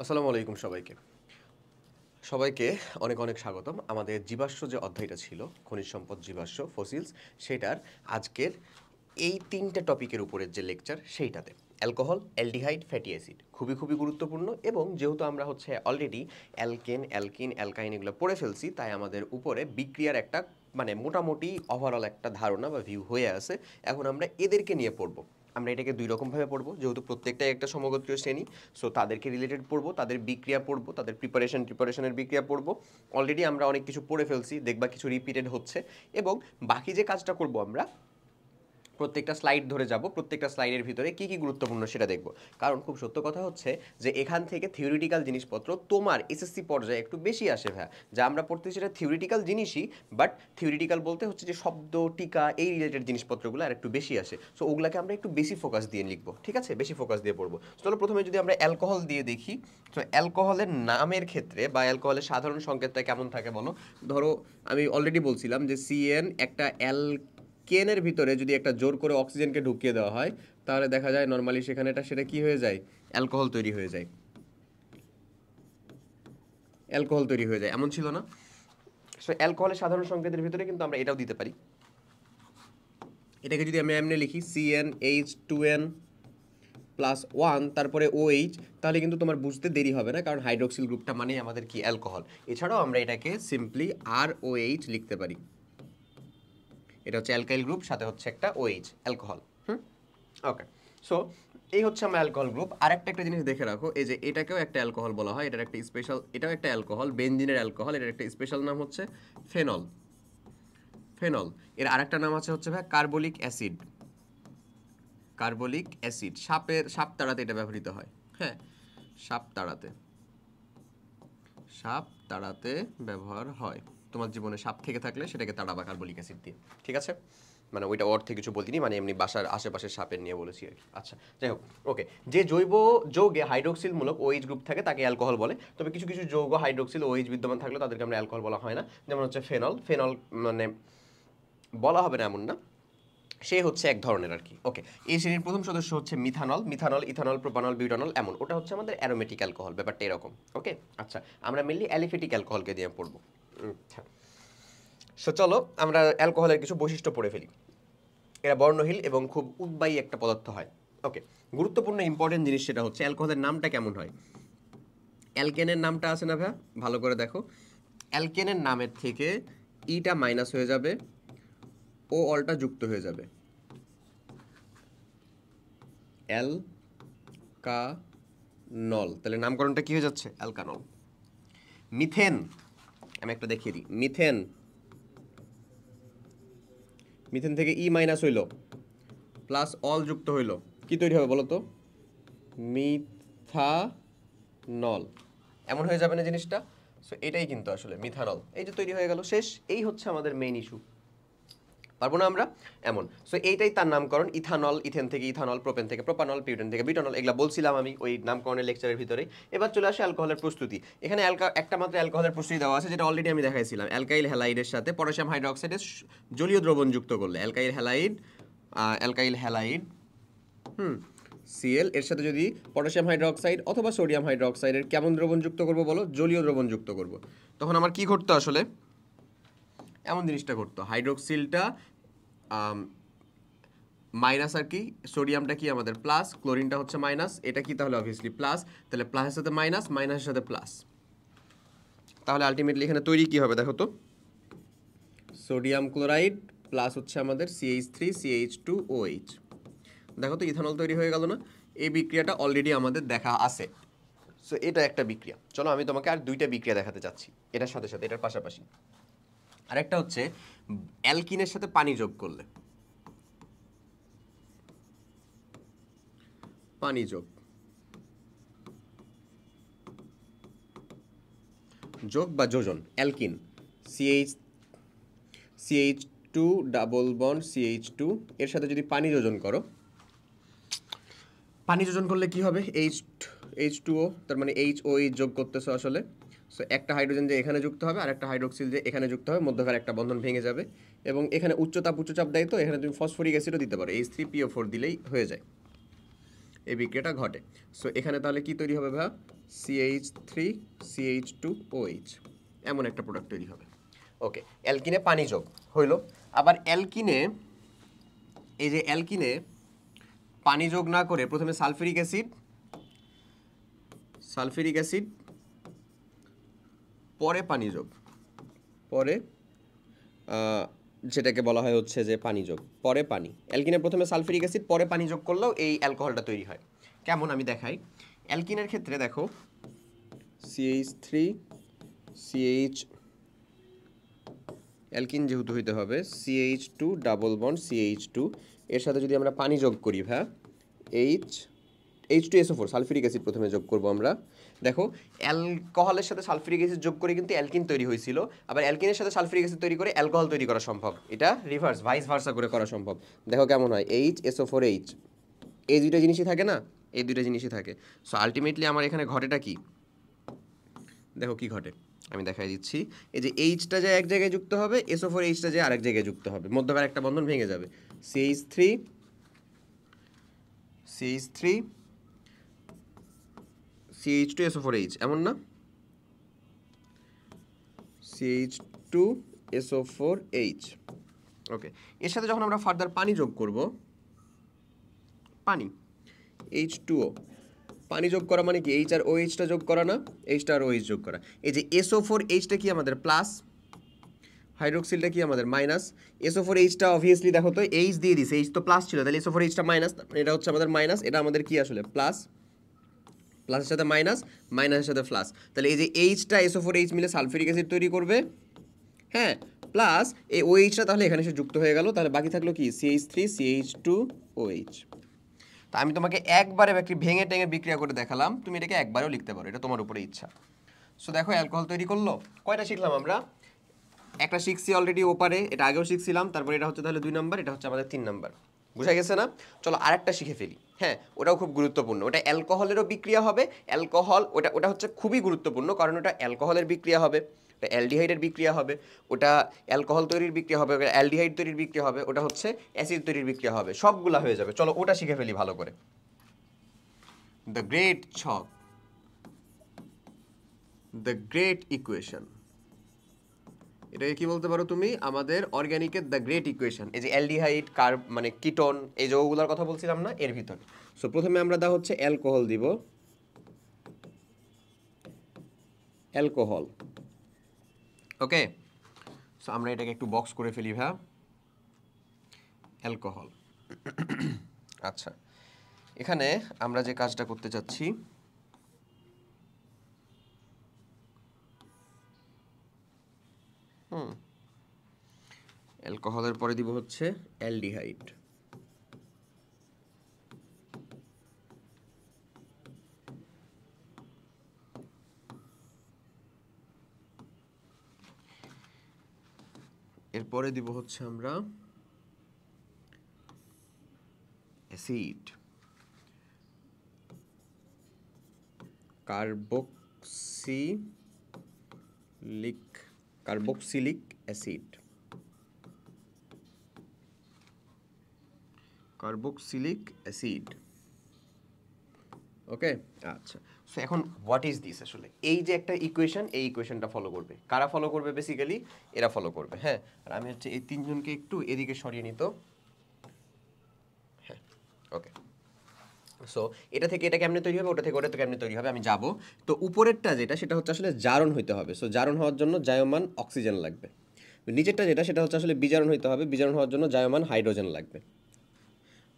আসসালামু আলাইকুম সবাইকে। সবাইকে অনেক অনেক স্বাগতম। আমাদের জীবাশ্ম যে অধ্যায়টা ছিল, খনিজ সম্পদ, জীবাশ্ম, ফসিলস, সেটার আজকের এই ৩টা টপিকের উপরের যে লেকচার সেইটাতে। অ্যালকোহল, অ্যালডিহাইড, ফ্যাটি অ্যাসিড খুবই খুবই গুরুত্বপূর্ণ এবং যেহেতু আমরা অলরেডি অ্যালকেন, অ্যালকিন, অ্যালকাইন এগুলো পড়ে ফেলছি, তাই আমাদের উপরে বিক্রিয়ার একটা মোটামুটি ওভারঅল একটা ধারণা বা ভিউ হয়ে আছে। এখন আমরা এদেরকে নিয়ে পড়বো। আমরা এটাকে দুই রকমভাবে পড়বো, যেহেতু প্রত্যেকটাই একটা সমগোত্রীয় শ্রেণী। সো তাদেরকে রিলেটেড পড়বো, তাদের বিক্রিয়া পড়বো, তাদের প্রিপারেশনের বিক্রিয়া পড়বো। অলরেডি আমরা অনেক কিছু পড়ে ফেলছি, দেখবা কিছু রিপিটেড হচ্ছে। এবং বাকি যে কাজটা করবো, আমরা প্রত্যেকটা স্লাইড ধরে যাব, প্রত্যেকটা স্লাইডের ভিতরে কী কী গুরুত্বপূর্ণ সেটা দেখব। কারণ খুব সত্য কথা হচ্ছে যে এখান থেকে থিওরিটিক্যাল জিনিসপত্র তোমার এসএসসি পর্যায়ে একটু বেশি আসে ভাইয়া। যা আমরা পড়তে সেটা থিওরিটিক্যাল জিনিসই, বাট থিওরিটিক্যাল বলতে হচ্ছে যে শব্দ, টিকা, এই রিলেটেড জিনিসপত্রগুলো আর একটু বেশি আসে। সো ওগুলাকে আমরা একটু বেশি ফোকাস দিয়ে লিখবো, ঠিক আছে? বেশি ফোকাস দিয়ে পড়বো। চলো প্রথমে যদি আমরা অ্যালকোহল দিয়ে দেখি, তো অ্যালকোহলের নামের ক্ষেত্রে বা অ্যালকোহলের সাধারণ সংকেতটা কেমন থাকে বলো। ধরো আমি অলরেডি বলছিলাম যে সিএন একটা কেনের ভিতরে যদি একটা জোর করে অক্সিজেনকে ঢুকিয়ে দেওয়া হয়, তাহলে দেখা যায় নর্মালি সেটা কি হয়ে যায়, অ্যালকোহল তৈরি হয়ে যায়। অ্যালকোহল তৈরি হয়ে যায়, এমন ছিল না? সো অ্যালকোহলের সাধারণ সংকেতের ভিতরে কিন্তু আমরা এটাও দিতে পারি। এটাকে যদি আমি এমনি লিখি CnH2n প্লাস 1 তারপরে OH, তাহলে কিন্তু তোমার বুঝতে দেরি হবে না, কারণ হাইড্রোক্সিল গ্রুপটা মানেই আমাদের কি, অ্যালকোহল। এছাড়াও আমরা এটাকে সিম্পলি ROH লিখতে পারি। এটা হচ্ছে অ্যালকাইল গ্রুপ, সাথে হচ্ছে একটা OH, অ্যালকোহল। ওকে। সো এই হচ্ছে আমার অ্যালকোহল গ্রুপ। আরেকটা একটা জিনিস দেখে রাখো, এই যে এটাকেও একটা অ্যালকোহল বলা হয়, এটার একটা স্পেশাল, এটাও একটা অ্যালকোহল, বেনজিনের অ্যালকোহল, এটার একটা স্পেশাল নাম হচ্ছে ফেনল। ফেনল এর আরেকটা নাম আছে হচ্ছে ভাই কার্বলিক অ্যাসিড। কার্বলিক অ্যাসিড সাপ তাড়াতে এটা ব্যবহৃত হয়। হ্যাঁ, সাপ তাড়াতে, সাপ তাড়াতে ব্যবহার হয়। তোমার জীবনে সাপ থেকে থাকলে সেটাকে তাড়াবা কার্বলিক অ্যাসিড দিয়ে, ঠিক আছে? ওইটা অর্থে কিছু বলতিনি, এমনি বাসার আশেপাশের সাপের নিয়ে বলেছি আর কি। আচ্ছা, যাই হোক। ওকে। যে জৈব যৌগে হাইড্রোক্সিলমূলক OH গ্রুপ থাকে তাকে অ্যালকোহল বলে। তবে কিছু কিছু যৌগ হাইড্রোক্সিল OH বিদ্যমান থাকলে তাদেরকে আমরা অ্যালকোহল বলা হয় না। যেমন হচ্ছে ফেনল। ফেনল বলা হবে না এমন না, সে হচ্ছে এক ধরনের আর কি। ওকে। এই শ্রেণীর প্রথম সদস্য হচ্ছে methanol. Methanol, ethanol, propanol, butanol, এমন ওটা হচ্ছে আমাদের অ্যারোমেটিক অ্যালকোহল, ব্যাপারটা এরকম। ওকে। আচ্ছা, আমরা মেনলি অ্যালিফেটিক অ্যালকোহলকে দিয়ে পড়বো। আচ্ছা, সো চলো আমরা অ্যালকোহলের কিছু বৈশিষ্ট্য পড়ে ফেলি। এরা বর্ণহীন এবং খুব উদ্বায়ী একটা পদার্থ হয়। ওকে। গুরুত্বপূর্ণ ইম্পর্টেন্ট জিনিস সেটা হচ্ছে অ্যালকোহলের নামটা কেমন হয়। অ্যালকেনের নামটা আছে না ভাইয়া, ভালো করে দেখো। অ্যালকেনের নামের থেকে ইটা মাইনাস হয়ে যাবে, ও অলটা যুক্ত হয়ে যাবে। অ্যালকানল, তাহলে নামকরণটা কি হয়ে যাচ্ছে, অ্যালকানল। মিথেন, আমি একটা দেখিয়ে দিই। মিথেন, মিথেন থেকে ই মাইনাস হইল, প্লাস অল যুক্ত হইল, কি তৈরি হবে বলো তো, মিথানল। এমন হয়ে যাবে না জিনিসটা? সো এটাই কিন্তু আসলে মিথানল, এই যে তৈরি হয়ে গেল, শেষ। এই হচ্ছে আমাদের মেইন ইস্যু, পারবো না আমরা এমন। সো এইটাই তার নামকরণ। ইথানল, ইথেন থেকে ইথানল, প্রোপেন থেকে প্রোপানল, পিউটেন থেকে বিউটানল, এগুলা বলছিলাম আমি ওই নামকরণের লেকচারের ভিতরে। এবার চলে আসে অ্যালকোহলের প্রস্তুতি। এখানে একটা মাত্র অ্যালকোহলের প্রস্তুতি দেওয়া আছে, যেটা অলরেডি আমি দেখাইছিলাম। অ্যালকাইল হ্যালাইডের সাথে পটাশিয়াম হাইড্রোক্সাইডের জলীয় দ্রবণ যুক্ত করলে, অ্যালকাইল হ্যালাইড Cl এর সাথে যদি পটাশিয়াম হাইড্রোক্সাইড অথবা সোডিয়াম হাইড্রোক্সাইডের কেমন দ্রবণ যুক্ত করব বলো, জলীয় দ্রবণ যুক্ত করব, তখন আমার কি ঘটতো আসলে, এমন জিনিসটা ঘটতো। হাইড্রোক্সিলটা মাইনাস আর কি, সোডিয়ামটা কি আমাদের প্লাস, ক্লোরিনটা হচ্ছে মাইনাস, এটা কি তাহলে অবভিয়াসলি প্লাস, তাহলে প্লাসের সাথে মাইনাস, মাইনাসের সাথে প্লাস, তাহলে আলটিমেটলি এখানে তৈরি কি হবে দেখো তো, সোডিয়াম ক্লোরাইড প্লাস হচ্ছে আমাদের CH3CH2OH। দেখো তো ইথানল তৈরি হয়ে গেল না? এই বিক্রিয়াটা অলরেডি আমাদের দেখা আছে। সো এটা একটা বিক্রিয়া। চলো আমি তোমাকে আর দুইটা বিক্রিয়া দেখাতে চাচ্ছি এটার সাথে সাথে, এটার পাশাপাশি। আরেকটা হচ্ছে অ্যালকিনের সাথে পানি যোগ করলে, পানি যোগ, যোগ বা যোজন, alkyne CH2 double bond CH2 এর সাথে যদি পানি যোজন করো, পানি যোজন করলে কি হবে, H2O, তার মানে HOH যোগ করতেছো আসলে। সো একটা হাইড্রোজেন যে এখানে যুক্ত হবে আর একটা হাইড্রোক্সিল যে এখানে যুক্ত হবে, মধ্যকার একটা বন্ধন ভেঙে যাবে এবং এখানে উচ্চচাপ দেয়, তো এখানে তুমি ফসফরিক অ্যাসিডও দিতে পারো, H3PO4 দিলেই হয়ে যায়, এই বিক্রিয়াটা ঘটে। সো এখানে তাহলে কি তৈরি হবে ভাইয়া, CH3 CH2OH, এমন একটা প্রোডাক্ট তৈরি হবে। ওকে, অ্যালকিনে পানি যোগ হইল। আবার অ্যালকিনে, এই যে অ্যালকিনে পানি যোগ না করে প্রথমে সালফিউরিক অ্যাসিড পরে পানি যোগ, পরে যেটাকে বলা হয় হচ্ছে যে পানি যোগ, পরে পানি। অ্যালকিনে প্রথমে সালফিউরিক অ্যাসিড পরে পানি যোগ করলেও এই অ্যালকোহলটা তৈরি হয়। কেমন আমি দেখাই। অ্যালকিনের ক্ষেত্রে দেখো CH3 CH, অ্যালকিন যেহেতু হইতে হবে CH2 ডাবল বন্ড CH2, এর সাথে যদি আমরা পানি যোগ করি H2SO4 সালফিউরিক অ্যাসিড প্রথমে যোগ করব আমরা। দেখো অ্যালকোহলের সাথে সালফিউরিক অ্যাসিড যোগ করে কিন্তু অ্যালকিন তৈরি হয়েছিল, আবার অ্যালকিনের সাথে সালফিউরিক অ্যাসিড তৈরি করে অ্যালকোহল তৈরি করা সম্ভব। এটা রিভার্স, ভাইস ভার্সা করে করা সম্ভব। দেখো কেমন হয়, HSO4H, এই দুইটা জিনিসই থাকে না, এই দুইটা জিনিসই থাকে। সো আলটিমেটলি আমার এখানে ঘটেটা কি, দেখো কি ঘটে আমি দেখাই দিচ্ছি। এই যে এইচটা যে এক জায়গায় যুক্ত হবে, SO4Hটা যে আরেক জায়গায় যুক্ত হবে, মধ্যকার একটা বন্ধন ভেঙে যাবে। CH3 CH2SO4H, এমন না, CH2SO4H। ওকে, এর সাথে যখন আমরা ফার্দার পানি যোগ করব, পানি H2O, পানি যোগ করা মানে কি, এইচ আর ওএইচটা যোগ করা না, এইচটা আর ওএইচ যোগ করা। এই যে SO4Hটা কি আমাদের প্লাস, হাইড্রোক্সিলটা কি আমাদের মাইনাস। SO4Hটা অবভিয়াসলি দেখো তো এইচ দিয়ে দিছে, এইচ তো প্লাস ছিল, তাহলে SO4Hটা মাইনাস, এটা হচ্ছে আমাদের মাইনাস, এটা আমাদের কি আসলে প্লাস, প্লাসের সাথে মাইনাস, মাইনাসের সাথে প্লাস, তাহলে এই যে এইচটা SO4H মিলে সালফিউরিক অ্যাসিড তৈরি করবে, হ্যাঁ, প্লাস এই ওএইচটা তাহলে এখানে এসে যুক্ত হয়ে গেল, তাহলে বাকি থাকলো কি CH3 CH2OH। তা আমি তোমাকে একবারে একটি ভেঙে টেঙে বিক্রিয়া করে দেখালাম, তুমি এটাকে একবারেও লিখতে পারো, এটা তোমার উপরে ইচ্ছা। সো দেখো অ্যালকোহল তৈরি করলো, কয়টা শিখলাম আমরা, একটা শিখছি অলরেডি ওপারে, এটা আগেও শিখছিলাম, তারপরে এটা হচ্ছে তাহলে 2 নাম্বার, এটা হচ্ছে আমাদের 3 নাম্বার, বুঝা গেছে না? চলো আরেকটা শিখে ফেলি। হ্যাঁ, ওটাও খুব গুরুত্বপূর্ণ, ওটা অ্যালকোহলেরও বিক্রিয়া হবে। অ্যালকোহল ওটা হচ্ছে খুবই গুরুত্বপূর্ণ, কারণ ওটা অ্যালকোহলের বিক্রিয়া হবে, ওটা অ্যালডিহাইডের বিক্রিয়া হবে, ওটা অ্যালকোহল তৈরির বিক্রিয়া হবে, ওটা অ্যালডিহাইড তৈরির বিক্রিয়া হবে, ওটা হচ্ছে অ্যাসিড তৈরির বিক্রিয়া হবে, সবগুলা হয়ে যাবে। চলো ওটা শিখে ফেলি ভালো করে। দ্য গ্রেট ছক, দ্য গ্রেট ইকুয়েশন, এটাকে কি বলতে পারো তুমি, আমাদের অর্গানিকের দ্য গ্রেট ইকুয়েশন। এই যে অ্যালডিহাইড মানে কিটোন, এই যৌগগুলোর কথা বলছিলাম না এর ভিতরে। সো প্রথমে আমরা দা হচ্ছে অ্যালকোহল দিব, অ্যালকোহল। ওকে, সো আমরা এটাকে একটু বক্স করে ফেলি ভাই, অ্যালকোহল। আচ্ছা, এখানে আমরা যে কাজটা করতে চাচ্ছি, অ্যালকোহলের পরে দিব হচ্ছে অ্যালডিহাইড। এরপরে দিব হচ্ছে আমরা acid, carboxylic acid, carboxylic acid. Okay, আচ্ছা, সো এখন হোয়াট ইজ দিস আসলে, এই যে একটা ইকুয়েশন, এই ইকুয়েশনটা ফলো করবে কারা, ফলো করবে বেসিক্যালি এরা ফলো করবে। হ্যাঁ, আর আমি হচ্ছে এই তিনজনকে একটু এদিকে সরিয়ে নিত। হ্যাঁ, ওকে, সো এটা থেকে এটা কেমনে তৈরি হবে, ওটা থেকে ওটা তো কেমনে তৈরি হবে আমি যাব। তো উপরেরটা যেটা, সেটা হচ্ছে আসলে জারণ হইতে হবে। সো জারণ হওয়ার জন্য জায়মান অক্সিজেন লাগবে। নিচেরটা যেটা, সেটা হচ্ছে আসলে বিজারণ হইতে হবে, বিজারণ হওয়ার জন্য জায়মান হাইড্রোজেন লাগবে।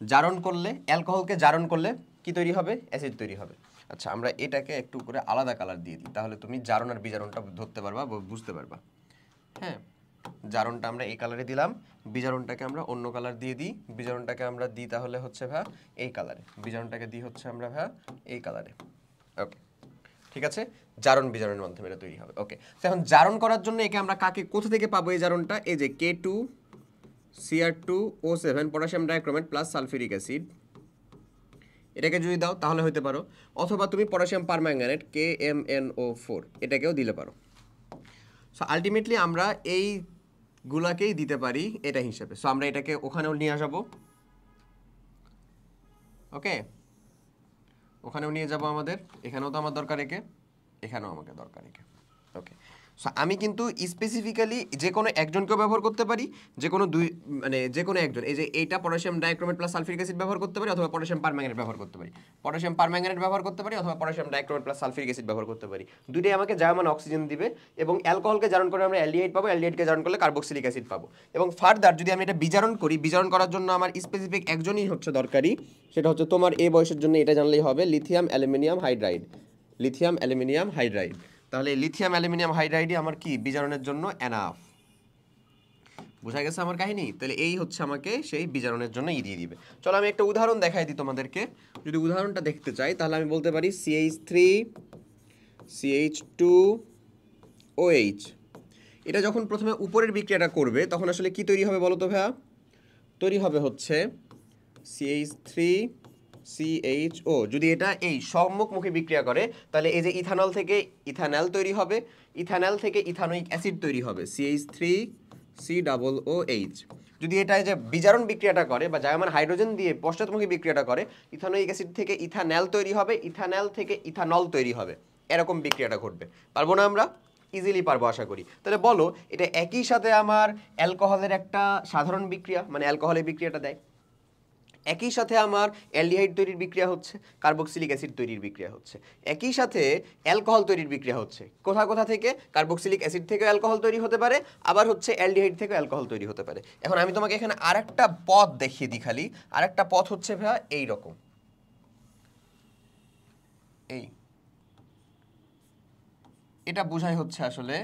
জারণ করলে, অ্যালকোহলকে জারণ করলে কি তৈরি হবে, অ্যাসিড তৈরি হবে। আচ্ছা, আমরা এটাকে একটু করে আলাদা কালার দিয়ে দিই, তাহলে তুমি জারণ আর বিজারণটা ধরতে পারবা, বুঝতে পারবা। হ্যাঁ, জারণটা আমরা এই কালারে দিলাম, বিজারণটাকে আমরা অন্য কালার দিয়ে দিই। বিজারণটাকে আমরা দিই তাহলে হচ্ছে ভাই এই কালারে, বিজারণটাকে দিই হচ্ছে আমরা ভাই এই কালারে। ওকে, ঠিক আছে, জারণ বিজারণের মাধ্যমে এটা তৈরি হবে। ওকে, তো এখন জারণ করার জন্য একে আমরা কোথা থেকে পাবো এই জারণটা, এই যে K2Cr2O7 potassium dichromate plus sulphuric acid, এটাকে যদি দাও তাহলে হইতে পারো, অথবা তুমি পটাশিয়াম পারম্যাঙ্গানেট KMnO4 এটাকেও দিলে পারো। সো আলটিমেটলি আমরা এইগুলাকেই দিতে পারি এটা হিসেবে। সো আমরা এটাকে ওখানেও নিয়ে আসবো। ওকে, ওখানেও নিয়ে যাব আমাদের, এখানেও তো আমার দরকার একে, এখানেও আমাকে দরকার একে। ওকে, সো আমি কিন্তু স্পেসিফিক্যালি যে কোনো একজনকেও ব্যবহার করতে পারি, যে কোনো দুই মানে যে কোনো একজন, এই যে এইটা potassium dichromate plus sulphuric acid ব্যবহার করতে পারি, অথবা পটাশিয়াম পারম্যাঙ্গানেট ব্যবহার করতে পারি, পটাশিয়াম পারম্যাঙ্গানেট ব্যবহার করতে পারি, অথবা potassium dichromate plus sulphuric acid ব্যবহার করতে পারি। দুইটাই আমাকে জার্মান অক্সিজেন দিবে, এবং অ্যালকোহলকে জারণ করে আমরা অ্যালডিহাইড পাবো, অ্যালডিহাইডকে জারণ করলে কার্বক্সিলিক অ্যাসিড পাবো। এবং ফার্দার যদি আমি এটা বিজারণ করি, বিজারণ করার জন্য আমার স্পেসিফিক একজনই হচ্ছে দরকারি, সেটা হচ্ছে তোমার এই বয়সের জন্য এটা জানলেই হবে, lithium aluminium hydride, lithium aluminium hydride. তাহলে লিথিয়াম অ্যালুমিনিয়াম হাইড্রাইডই আমার কি বিজারণের জন্য এনাফ। বোঝা গেছে আমার কাহিনী? তাহলে এই হচ্ছে আমাকে সেই বিজারণের জন্য দিয়ে দিবে। চলো আমি একটা উদাহরণ দেখাই দিই তোমাদেরকে। যদি উদাহরণটা দেখতে চাই তাহলে আমি বলতে পারি CH3 CH2OH। এটা যখন প্রথমে উপরের বিক্রিয়াটা করবে তখন আসলে কি তৈরি হবে বলো তো ভাইয়া? তৈরি হবে হচ্ছে CH3CHO। যদি এটা এই সম্মুখমুখী বিক্রিয়া করে তাহলে এই যে ইথানল থেকে ইথানল তৈরি হবে, ইথানল থেকে ইথানোয়িক অ্যাসিড তৈরি হবে CH3COOH। যদি এটা যে বিজারণ বিক্রিয়াটা করে বা জার্মান হাইড্রোজেন দিয়ে পশ্চাৎমুখী বিক্রিয়াটা করে, ইথানোয়িক অ্যাসিড থেকে ইথানল তৈরি হবে, ইথানল থেকে ইথানল তৈরি হবে, এরকম বিক্রিয়াটা ঘটবে। পারবো না আমরা? ইজিলি পারবো আশা করি। তাহলে বলো, এটা একই সাথে আমার অ্যালকোহলের একটা সাধারণ বিক্রিয়া, মানে অ্যালকোহলের বিক্রিয়াটা দেয়, একই সাথে আমার অ্যালডিহাইড তৈরির বিক্রিয়া হচ্ছে, কার্বক্সিলিক অ্যাসিড তৈরির বিক্রিয়া হচ্ছে, একই সাথে অ্যালকোহল তৈরির বিক্রিয়া হচ্ছে। কোথা থেকে? কার্বক্সিলিক অ্যাসিড থেকে অ্যালকোহল তৈরি হতে পারে, আবার হচ্ছে অ্যালডিহাইড থেকে অ্যালকোহল তৈরি হতে পারে। এখন আমি তোমাকে এখানে আরেকটা পথ দেখিয়ে দিই, খালি আরেকটা পথ হচ্ছে ভাইয়া এই রকম, এই এটা বোঝাই হচ্ছে আসলে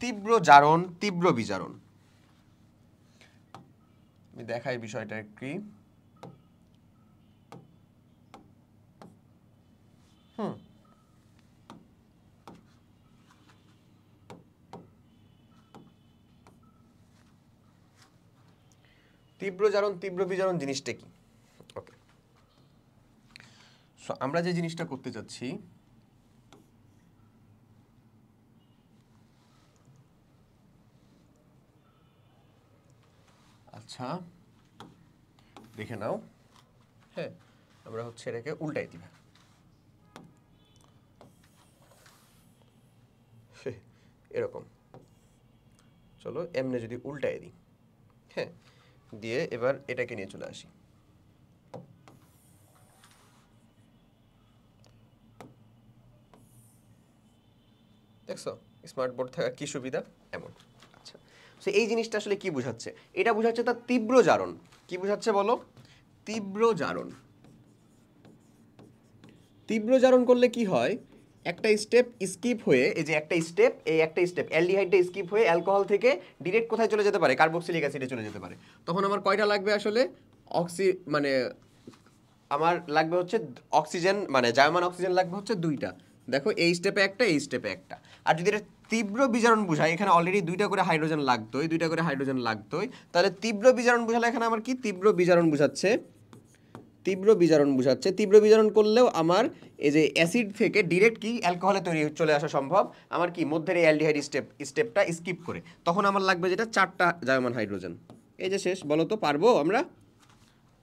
তীব্র জারণ, তীব্র বিজারণ। আমি দেখাই বিষয়টা কি। তীব্র জারণ, তীব্র বিজারণ জিনিসটা কি? ওকে, সো আমরা যে জিনিসটা করতে যাচ্ছি, আচ্ছা দেখে নাও, হ্যাঁ আমরা হচ্ছে এটাকে উল্টাই দিবে, এরকম। চলো এমনি যদি উল্টাই দিই, হ্যাঁ, দিয়ে এবার এটাকে নিয়ে চলে আসি। দেখছো স্মার্ট বোর্ড থাকা কি সুবিধা, এমন। আচ্ছা, সো এই জিনিসটা আসলে কি বোঝাচ্ছে? এটা বোঝাচ্ছে তার তীব্র জারণ। কি বোঝাচ্ছে বলো? তীব্র জারণ। তীব্র জারণ করলে কি হয়? একটা স্টেপ স্কিপ হয়ে, এই যে একটা স্টেপ, এই একটা স্টেপ অ্যালডিহাইডটা স্কিপ হয়ে অ্যালকোহল থেকে ডিরেক্ট কোথায় চলে যেতে পারে? কার্বক্সিলিক অ্যাসিডে চলে যেতে পারে। তখন আমার কয়টা লাগবে আসলে? মানে আমার লাগবে হচ্ছে অক্সিজেন, মানে জার্মান অক্সিজেন লাগবে হচ্ছে দুইটা। দেখো এই স্টেপে একটা, এই স্টেপে একটা। আর যদি এটা তীব্র বিজারণ বোঝায়, এখানে অলরেডি দুইটা করে হাইড্রোজেন লাগতোই, দুইটা করে হাইড্রোজেন লাগতোই। তাহলে তীব্র বিজারণ বোঝালে এখানে আমার কি তীব্র বিজারণ বোঝাচ্ছে, তীব্র বিজারণ বোঝাচ্ছে। তীব্র বিজারণ করলেও আমার এই যে অ্যাসিড থেকে ডিরেক্ট কি অ্যালকোহলে তৈরি চলে আসা সম্ভব, আমার কি মধ্যের এই অ্যালডিহাইড স্টেপটা স্কিপ করে। তখন আমার লাগবে যেটা 4টা জার্মান হাইড্রোজেন। এই যে শেষ। বলো তো পারবো আমরা?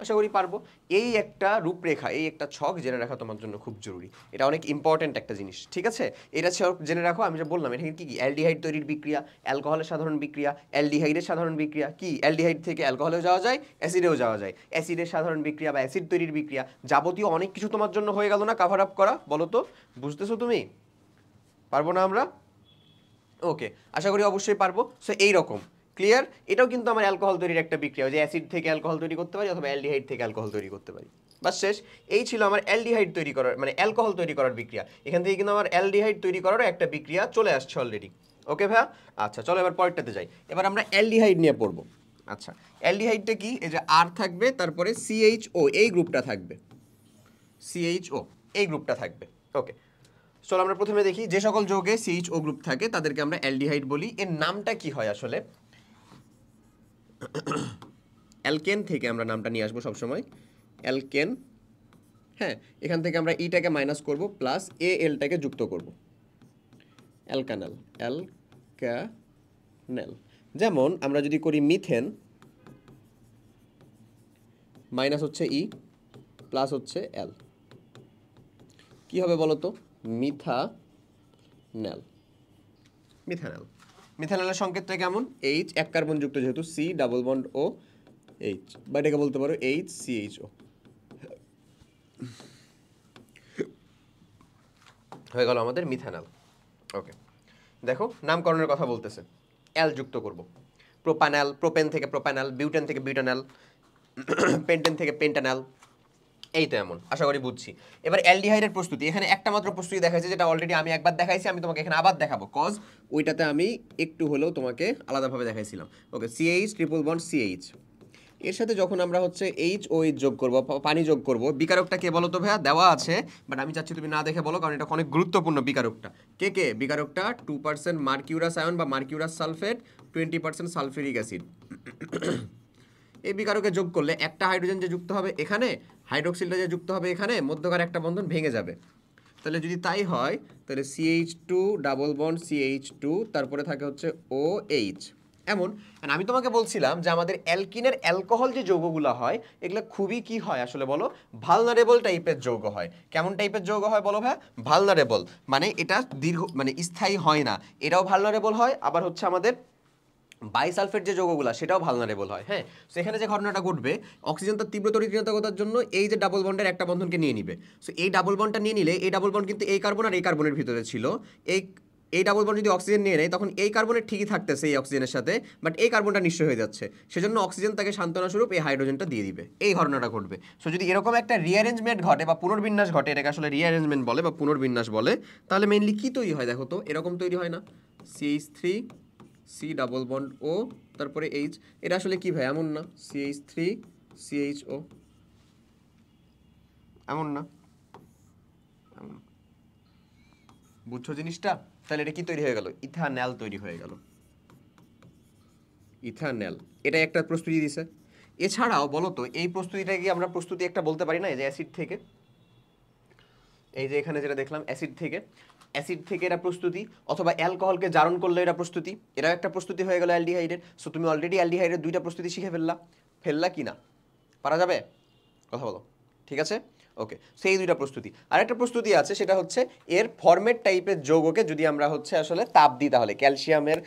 আশা করি পারবো। এই একটা রূপরেখা, এই একটা ছক জেনে রাখা তোমার জন্য খুব জরুরি। এটা অনেক ইম্পর্টেন্ট একটা জিনিস, ঠিক আছে? এটা ছক জেনে রাখো। আমি যে বললাম এটা কি কি, অ্যালডিহাইড তৈরির বিক্রিয়া, অ্যালকোহলের সাধারণ বিক্রিয়া, অ্যালডিহাইডের সাধারণ বিক্রিয়া কি, অ্যালডিহাইড থেকে অ্যালকোহলেও যাওয়া যায়, অ্যাসিডেও যাওয়া যায়, অ্যাসিডের সাধারণ বিক্রিয়া বা অ্যাসিড তৈরির বিক্রিয়া, যাবতীয় অনেক কিছু তোমার জন্য হয়ে গেল না কাভার আপ করা? বলো তো বুঝতেছো তুমি? পারবো না আমরা? ওকে, আশা করি অবশ্যই পারবো। সো এইরকম ক্লিয়ার। এটাও কিন্তু আমার অ্যালকোহল তৈরির একটা বিক্রিয়া, যে অ্যাসিড থেকে অ্যালকোহল তৈরি করতে পারি অথবা অ্যালডিহাইড থেকে অ্যালকোহল তৈরি করতে পারি। বাস শেষ। এই ছিল আমার অ্যালডিহাইড তৈরি করার, মানে অ্যালকোহল তৈরি করার বিক্রিয়া। এখান থেকে কিন্তু আমার অ্যালডিহাইড তৈরি করারও একটা বিক্রিয়া চলে আসছে অলরেডি। ওকে ভাইয়া? আচ্ছা চলো এবার পরেরটাতে যাই। এবার আমরা অ্যালডিহাইড নিয়ে পড়বো। আচ্ছা, অ্যালডিহাইডটা কি? এই যে আর থাকবে, তারপরে CHO এই গ্রুপটা থাকবে, CHO এই গ্রুপটা থাকবে। ওকে, চলো আমরা প্রথমে দেখি যে সকল যৌগে CHO গ্রুপ থাকে তাদেরকে আমরা অ্যালডিহাইড বলি। এর নামটা কি হয় আসলে? অ্যালকেন থেকে আমরা নামটা নিয়ে আসবো সবসময়, অ্যালকেন। হ্যাঁ, এখান থেকে আমরা ইটাকে মাইনাস করব, প্লাস এলটাকে যুক্ত করব, অ্যালকানাল, অ্যালকানেল। যেমন আমরা যদি করি মিথেন, মাইনাস হচ্ছে ই, প্লাস হচ্ছে এল। কি হবে বলো তো? মিথানেল। মিথানেল, মিথানেলের সংকেতটা কেমন? এইচ, এক কার্বন যুক্ত যেহেতু, C double bond O H, বা এটাকে বলতে পারো এইচ সিএইচও। হয়ে গেল আমাদের মিথানেল। ওকে, দেখো নামকরণের কথা বলতেছে, অ্যাল যুক্ত করব। প্রোপানাল, প্রোপেন থেকে প্রোপানাল, বিউটেন থেকে বিউটানাল, পেন্টেন থেকে পেন্টানাল, এই তো এমন, আশা করি বুঝছি। এবার অ্যালডিহাইডের প্রস্তুতি, এখানে একটা মাত্র প্রস্তুতি দেখাইছে, যেটা অলরেডি আমি একবার দেখাইছি, আমি তোমাকে এখানে আবার দেখাবো, কজ ওইটাতে আমি একটু হলেও তোমাকে আলাদাভাবে দেখাইছিলাম। ওকে, সিএইচ ট্রিপল বন্ড সিএইচ, এর সাথে যখন আমরা হচ্ছে এইচ ও এইচ যোগ করব, পানি যোগ করব, বিকারকটা কে বলো তো ভাইয়া? দেওয়া আছে, বাট আমি চাচ্ছি তুমি না দেখে বলো, কারণ এটা অনেক গুরুত্বপূর্ণ বিকারকটা। কে কে বিকারকটা? 2% মার্কিউরাস আয়ন বা মার্কিউরাস সালফেট, 20% সালফিউরিক অ্যাসিড। এই বিকারকে যোগ করলে একটা হাইড্রোজেন যে যুক্ত হবে এখানে, হাইড্রোক্সিলটা যে যুক্ত হবে এখানে, মধ্যকার একটা বন্ধন ভেঙে যাবে। তাহলে যদি তাই হয়, তাহলে CH2 ডাবল বন্ড CH2, তারপরে থাকে হচ্ছে OH। এমন, আমি তোমাকে বলছিলাম যে আমাদের অ্যালকিনের অ্যালকোহল যে যৌগগুলো হয়, এগুলো খুবই কি হয় আসলে বলো? ভালনারেবল টাইপের যৌগ হয়। কেমন টাইপের যৌগ হয় বলো ভাই? ভালনারেবল, মানে এটা দীর্ঘ, মানে স্থায়ী হয় না, এটাও ভালনারেবল হয়। আবার হচ্ছে আমাদের বাইসালফেট যে যৌগগুলো, সেটাও ভালনারেবল হয়। হ্যাঁ, সেখানে যে ঘটনাটা ঘটবে, অক্সিজেন তার তীব্র তড়িৎ জন্য এই যে ডাবল বন্ডের একটা বন্ধনকে নিয়ে নিবে। সো এই ডাবল বন্ডটা নিয়ে নিলে, এই ডাবল বন্ড কিন্তু এই কার্বন আর এই কার্বনের ভিতরে ছিল, এই এই ডাবল বন্ড যদি অক্সিজেন নিয়ে নেয়, তখন এই কার্বনের ঠিকই থাকতেছে এই অক্সিজেনের সাথে, বাট এই কার্বনটা নিঃস্ব হয়ে যাচ্ছে, সেজন্য অক্সিজেন তাকে সান্ত্বনা স্বরূপ এই হাইড্রোজেনটা দিয়ে দিবে, এই ঘটনাটা ঘটবে। সো যদি এরকম একটা রিঅ্যারেঞ্জমেন্ট ঘটে বা পুনর্বিন্যাস ঘটে, এটাকে আসলে রিঅ্যারেঞ্জমেন্ট বলে বা পুনর্বিন্যাস বলে, তাহলে মেইনলি কি তৈরি হয় দেখো তো? এরকম তৈরি হয় না, CH3 সি ডাবল বন্ড ও, তারপরে এইচ। এটা আসলে কি ভাই? এমন না, CH3 CHO, এমন না, বুঝছো জিনিসটা? তাহলে এটা কি তৈরি হয়ে গেল? ইথানল তৈরি হয়ে গেল, ইথানল। এটা একটা প্রস্তুতি দিছে। এছাড়াও বলো তো, এই প্রস্তুতিটা কি আমরা প্রস্তুতি একটা বলতে পারি না, এই যে অ্যাসিড থেকে, এই যে এখানে যেটা দেখলাম অ্যাসিড থেকে, অ্যাসিড থেকে এটা প্রস্তুতি, অথবা অ্যালকোহলকে জারণ করলে এটা প্রস্তুতি, এটাও একটা প্রস্তুতি হয়ে গেল অ্যালডিহাইডের। সো তুমি অলরেডি অ্যালডিহাইডের দুইটা প্রস্তুতি শিখে ফেললা কি না? পারা যাবে? কথা বলো, ঠিক আছে? ওকে, সেই দুইটা প্রস্তুতি। আর একটা প্রস্তুতি আছে, সেটা হচ্ছে এর ফরমেট টাইপের যৌগকে যদি আমরা হচ্ছে আসলে তাপ দিই, তাহলে ক্যালসিয়ামের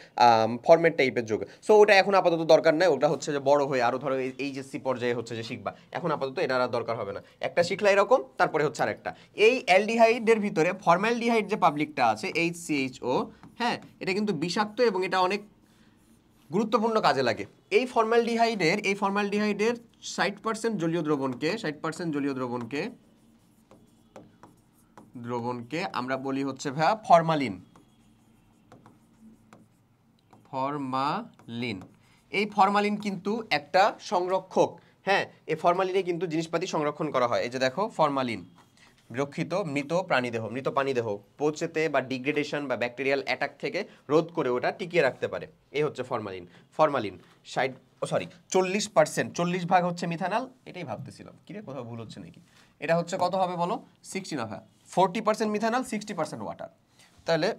ফরমেট টাইপের যৌগ। সো ওটা এখন আপাতত দরকার নাই, ওটা হচ্ছে যে বড় হয়ে আরও ধরো এইচএসসি পর্যায়ে হচ্ছে যে শিখবা, এখন আপাতত এটা আর দরকার হবে না। একটা শিখলা এরকম, তারপরে হচ্ছে আরেকটা। এই অ্যালডিহাইডের ভিতরে ফর্মালডিহাইড যে পাবলিকটা আছে, HCHO, হ্যাঁ, এটা কিন্তু বিষাক্ত এবং এটা অনেক গুরুত্বপূর্ণ কাজে লাগে। এই ফর্মালডিহাইডের 60% জলীয় দ্রবণকে আমরা বলি হচ্ছে ভাইয়া ফরমালিন। এই ফরমালিন কিন্তু একটা সংরক্ষক। হ্যাঁ, এই ফরমালিনে কিন্তু জিনিসপাতি সংরক্ষণ করা হয়। এই যে দেখো, ফরমালিন রক্ষিত মৃত প্রাণীদেহ পচেতে বা ডিগ্রেডেশন বা ব্যাকটেরিয়াল অ্যাটাক থেকে রোধ করে ওটা টিকিয়ে রাখতে পারে। এই হচ্ছে ফরমালিন 40%, 40 ভাগ হচ্ছে মিথানল। এটাই ভাবতেছিলাম, কিরে কোথাও ভুল হচ্ছে নাকি? এটা হচ্ছে কত হবে বলো? 60 না ভাই, 40% মিথানল, 60% ওয়াটার। তাহলে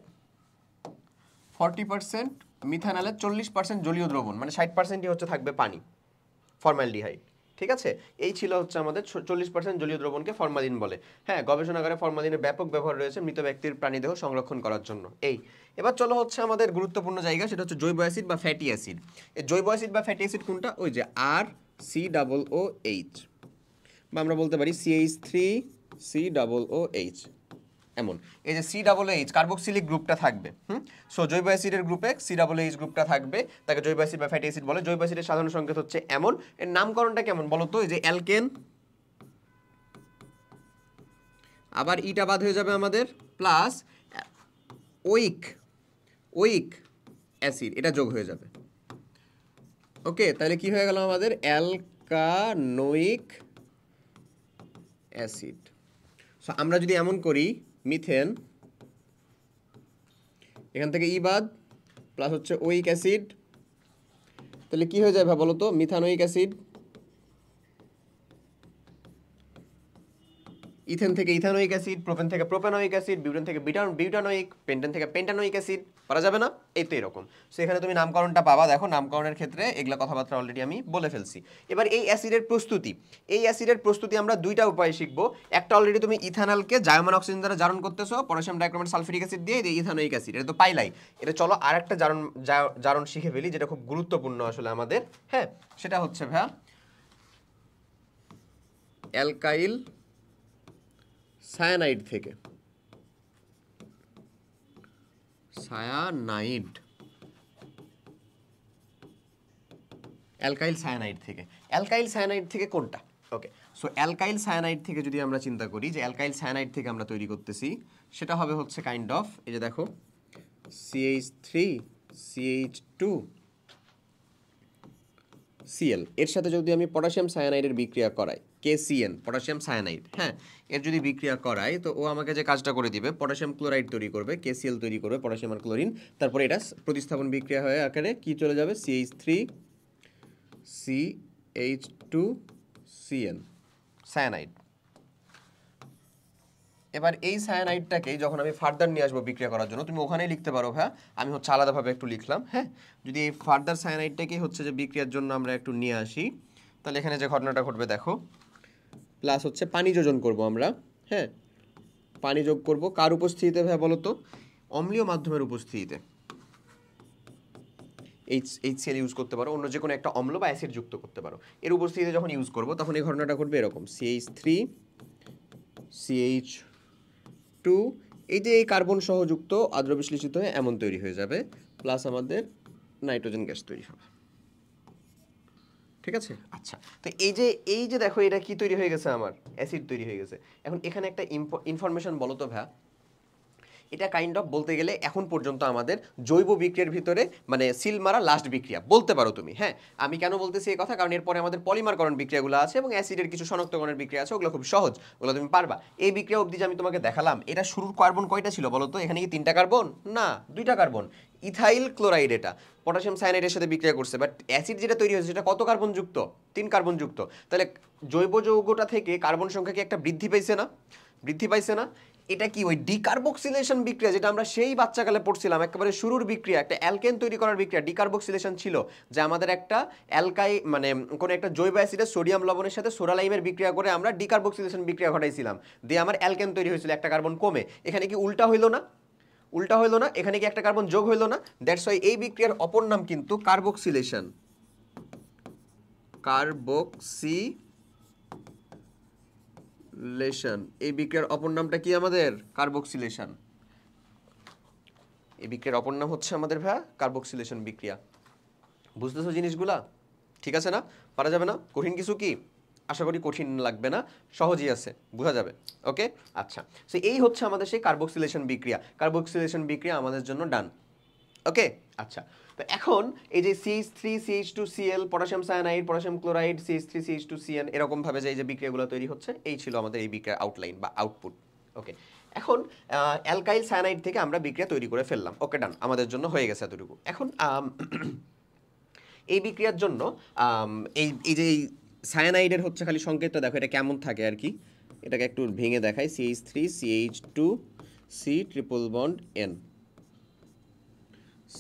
40% মিথানলের 40% জলীয় দ্রবণ, মানে 60%ই হচ্ছে থাকবে পানি, ফর্মালডিহাইড। ঠিক আছে, এই ছিল হচ্ছে আমাদের 40% জলীয় দ্রবণকে ফরমালিন বলে। হ্যাঁ, গবেষণাগারে ফরমালিনের ব্যাপক ব্যবহার রয়েছে মৃত ব্যক্তির প্রাণীদেহ সংরক্ষণ করার জন্য। এবার চলো হচ্ছে আমাদের গুরুত্বপূর্ণ জায়গা, সেটা হচ্ছে জৈব অ্যাসিড বা ফ্যাটি অ্যাসিড। এই জৈব অ্যাসিড বা ফ্যাটি অ্যাসিড কোনটা? ওই যে RCOOH, বা আমরা বলতে পারি CH3COOH। এমন, এই যে COOH কার্বক্সিলিক গ্রুপটা থাকবে। সো জৈব অ্যাসিডের গ্রুপে COOH গ্রুপটা থাকবে, তাকে জৈব অ্যাসিড বা ফ্যাটি অ্যাসিড বলে। জৈব অ্যাসিডের সাধারণ সংকেত হচ্ছে এমন। এর নামকরণটা কেমন বলো তো? এই যে অ্যালকেন, আবার ইটা বাদ হয়ে যাবে আমাদের, প্লাস ওইক অ্যাসিড, এটা যোগ হয়ে যাবে। ওকে, তাহলে কি হয়ে গেল আমাদের? অ্যালকানোইক অ্যাসিড। সো আমরা যদি এমন করি, মিথেন, এখান থেকে ই বাদ, প্লাস হচ্ছে ওইক অ্যাসিড, তাহলে কি হয়ে যাবে বলো তো? Methanoic acid. ইথেন থেকে ইথানোয়িক অ্যাসিড, প্রোপেন থেকে প্রোপেনোয়িক অ্যাসিড, বিউটেন থেকে বিউটানোয়িক, পেন্টেন থেকে পেন্টানোয়িক অ্যাসিড, পারা যাবে না? এই তো এরকম। সো এখানে তুমি নামকরণটা পাবা, দেখো নামকরণের ক্ষেত্রে এগুলা কথাবার্তা অলরেডি আমি বলে ফেলছি। এবার এই অ্যাসিডের প্রস্তুতি আমরা দুইটা উপায়ে শিখবো। একটা অলরেডি তুমি ইথানলকে জায়মান অক্সিজেন দ্বারা জারণ করতেছো পটাশিয়াম ডাইক্রোমেট সালফিউরিক অ্যাসিড দিয়ে, এই ইথানোয়িক অ্যাসিড, এটা তো পাইলাই। এটা চলো আরেকটা জারণ শিখে ফেলি, যেটা খুব গুরুত্বপূর্ণ আসলে আমাদের। হ্যাঁ, সেটা হচ্ছে ভাইয়া অ্যালকাইল সায়ানাইড থেকে অ্যালকাইল সায়ানাইড থেকে কোনটা? ওকে, সো অ্যালকাইল সায়ানাইড থেকে যদি আমরা চিন্তা করি যে অ্যালকাইল সায়ানাইড থেকে আমরা তৈরি করতেছি, সেটা হবে হচ্ছে কাইন্ড অফ, এই যে দেখো CH3CH2Cl, এর সাথে যদি আমি পটাশিয়াম সায়ানাইডের বিক্রিয়া করাই, KCN পটাশিয়াম সায়ানাইড, হ্যাঁ, এর যদি বিক্রিয়া করাই তো ও আমাকে যে কাজটা করে দিবে, পটাশিয়াম ক্লোরাইড তৈরি করবে, KCl তৈরি করবে, পটাশিয়াম আর ক্লোরিন, তারপরে এটা প্রতিস্থাপন বিক্রিয়া হয়ে আকারে কি চলে যাবে, CH3CH2CN সায়ানাইড। এবার এই সায়ানাইডটাকে যখন আমি ফার্দার নিয়ে আসবো বিক্রিয়া করার জন্য, তুমি ওখানেই লিখতে পারো হ্যাঁ, আমি হচ্ছে আলাদাভাবে একটু লিখলাম। হ্যাঁ, যদি এই ফার্দার সায়ানাইডটাকে হচ্ছে যে বিক্রিয়ার জন্য আমরা একটু নিয়ে আসি, তাহলে এখানে যে ঘটনাটা ঘটবে দেখো, প্লাস হচ্ছে পানি যোজন করব আমরা। হ্যাঁ, পানি যোগ করব কার উপস্থিতিতে ভাই বলো তো? অম্লীয় মাধ্যমের উপস্থিতিতে। HCl ইউজ করতে পারো, অন্য যে কোনো একটা অম্ল বা অ্যাসিড যুক্ত করতে পারো। এর উপস্থিতিতে যখন ইউজ করব তখন এই ঘটনাটা ঘটবে এরকম, CH3CH2, এই যে এই কার্বন সহযুক্ত আদ্র বিশ্লেষিত হয়ে এমন তৈরি হয়ে যাবে, প্লাস আমাদের নাইট্রোজেন গ্যাস তৈরি হবে। ঠিক আছে? আচ্ছা, তো এই যে দেখো এটা কি তৈরি হয়ে গেছে, আমার অ্যাসিড তৈরি হয়ে গেছে। এখন এখানে একটা ইনফরমেশন বলো তো ভাইয়া, এটা কাইন্ড অফ বলতে গেলে এখন পর্যন্ত আমাদের জৈব বিক্রিয়ার ভিতরে মানে সিল মারা লাস্ট বিক্রিয়া বলতে পারো তুমি। হ্যাঁ, আমি কেন বলতেছি এই কথা, কারণ এরপরে আমাদের পলিমারকরণ বিক্রিয়াগুলো আছে এবং অ্যাসিডের কিছু শনাক্তকরণের বিক্রিয়া আছে, ওগুলো খুব সহজ, ওগুলো তুমি পারবা। এই বিক্রিয়া অবধি যে আমি তোমাকে দেখালাম, এটা শুরুর কার্বন কয়টা ছিল বলো তো? এখানে কি 3টা কার্বন? না, 2টা কার্বন। ইথাইল ক্লোরাইড এটা পটাশিয়াম সায়ানাইডের সাথে বিক্রিয়া করছে, বাট অ্যাসিড যেটা তৈরি হয়েছে সেটা কত কার্বন যুক্ত? 3 কার্বন যুক্ত। তাহলে জৈব যৌগটা থেকে কার্বন সংখ্যা কি একটা বৃদ্ধি পাইছে না? বৃদ্ধি পাইছে না? এটা কি ওই ডিকার্বক্সিলেশন বিক্রিয়া, যেটা আমরা সেই বাচ্চাকালে পড়ছিলাম, একেবারে শুরুর বিক্রিয়া, একটা অ্যালকেন তৈরি করার বিক্রিয়া ডিকার্বক্সিলেশন ছিল, যে আমাদের একটা অ্যালকাই মানে কোনো একটা জৈব অ্যাসিডের সোডিয়াম লবণের সাথে সোডালাইমের বিক্রিয়া করে আমরা ডিকার্বক্সিলেশন বিক্রিয়া ঘটাইছিলাম, দিয়ে আমার অ্যালকেন তৈরি হয়েছিল, একটা কার্বন কমে। এখানে কি উল্টা হইলো না? উল্টা হইলো না? এখানে কি একটা কার্বন যোগ হইলো না? দ্যাটস ওয়াই এই বিক্রিয়ার অপর নাম কিন্তু কার্বক্সিলেশন। এই বিক্রিয়ার অপর নামটা কি আমাদের? কার্বক্সিলেশন। এই বিক্রিয়ার অপর নাম হচ্ছে আমাদের ভাইয়া কার্বক্সিলেশন বিক্রিয়া। বুঝতেছো জিনিসগুলা? ঠিক আছে না? পারা যাবে না? কঠিন কিছু কি? আশা করি কঠিন লাগবে না, সহজই আছে, বোঝা যাবে। ওকে, আচ্ছা, সো এই হচ্ছে আমাদের সেই কার্বক্সিলেশন বিক্রিয়া। কার্বক্সিলেশন বিক্রিয়া আমাদের জন্য ডান। ওকে, আচ্ছা, তো এখন এই যে CH3CH2Cl, potassium cyanide, potassium chloride, CH3CH2CN, এরকম ভাবে যে এই যে বিক্রিয়াগুলো তৈরি হচ্ছে, এই ছিল আমাদের এই বিক্রিয়ার আউটলাইন বা আউটপুট। ওকে, এখন অ্যালকাইল সায়ানাইড থেকে আমরা বিক্রিয়া তৈরি করে ফেললাম। ওকে, ডান, আমাদের জন্য হয়ে গেছে এতটুকু। এখন এই বিক্রিয়ার জন্য এই যে সায়ানাইডের হচ্ছে খালি সংকেতটা দেখো, এটা কেমন থাকে আর কি, এটাকে একটু ভেঙে দেখাই। CH3CH2C triple bond N,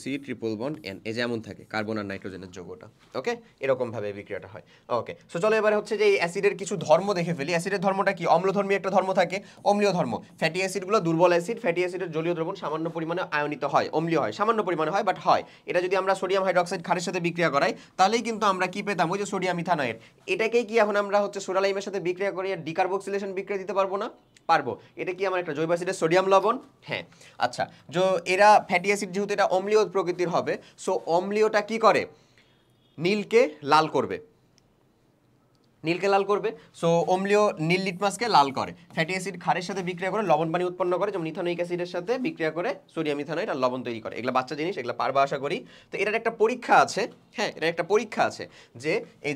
C triple bond N, এই যেমন থাকে কার্বন আর নাইট্রোজেনের যৌগটা। ওকে, এরকম ভাবে বিক্রিয়াটা হয়। ওকে, সো চলো এবারে হচ্ছে যে এই অ্যাসিডের কিছু ধর্ম দেখে ফেলি। অ্যাসিডের ধর্মটা কি? অম্লধর্মী একটা ধর্ম থাকে, অম্লীয় ধর্ম। ফ্যাটি অ্যাসিডগুলো দুর্বল অ্যাসিড, ফ্যাটি অ্যাসিডের জলীয় দ্রবণ সামান্য পরিমাণে আয়নিত হয়, অম্লীয় হয়, সামান্য পরিমাণে হয়, বাট হয়। এটা যদি আমরা সোডিয়াম হাইড্রোক্সাইড ক্ষারের সাথে বিক্রিয়া করাই, তাহলেই কিন্তু আমরা কি পেতাম? ওই যে সোডিয়াম ইথানয়েড। এটাকেই কি এখন আমরা হচ্ছে সোডালাইমের সাথে বিক্রিয়া করে ডিকার্বক্সিলেশন বিক্রিয়া দিতে পারবো না? পারবো। এটা কি আমার একটা জৈব অ্যাসিডের সোডিয়াম লবণ? হ্যাঁ, আচ্ছা, এরা ফ্যাটি অ্যাসিড যেহেতু এটা অম্লীয় প্রকৃতির হবে, সো অম্লীয়টা কি করে? নীলকে লাল করবে, নীলকে লাল করবে। সো অম্লীয় নীল লিটমাসকে লাল করে। ফ্যাটি অ্যাসিড ক্ষারের সাথে বিক্রিয়া করে লবণ পানি উৎপন্ন করে, যেমন ইথানোয়িক অ্যাসিডের সাথে বিক্রিয়া করে সোডিয়াম ইথানয়েড আর লবণ তৈরি করে। এগুলো বাচ্চা জিনিস, এগুলো পারবা আশা করি। তো এটার একটা পরীক্ষা আছে। হ্যাঁ, এটার একটা পরীক্ষা আছে যে এই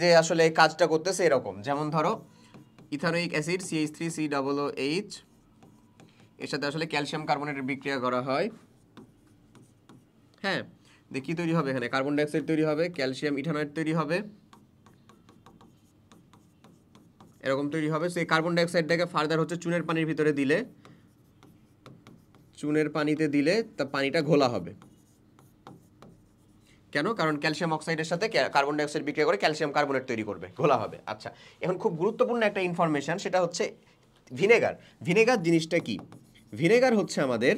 যে আসলে কাজটা করতেছে এরকম, যেমন ধরো ইথানোয়িক অ্যাসিড CH3COOH, এর সাথে আসলে ক্যালসিয়াম কার্বনেটের বিক্রিয়া করা হয়। হ্যাঁ, কি তৈরি হবে? এখানে কার্বন ডাইঅক্সাইড তৈরি হবে, ক্যালসিয়াম ইথানয়েড তৈরি হবে, এরকম তৈরি হবে। সেই কার্বন ডাইঅক্সাইডটাকে ফার্দার হচ্ছে চুনের পানির ভিতরে দিলে, চুনের পানিতে দিলে তা পানিটা ঘোলা হবে। কেন? কারণ ক্যালসিয়াম অক্সাইডের সাথে কার্বন ডাইঅক্সাইড বিক্রিয়া করে ক্যালসিয়াম কার্বনেট তৈরি করবে, ঘোলা হবে। আচ্ছা, এখন খুব গুরুত্বপূর্ণ একটা ইনফরমেশন, সেটা হচ্ছে ভিনেগার। ভিনেগার জিনিসটা কি? ভিনেগার হচ্ছে আমাদের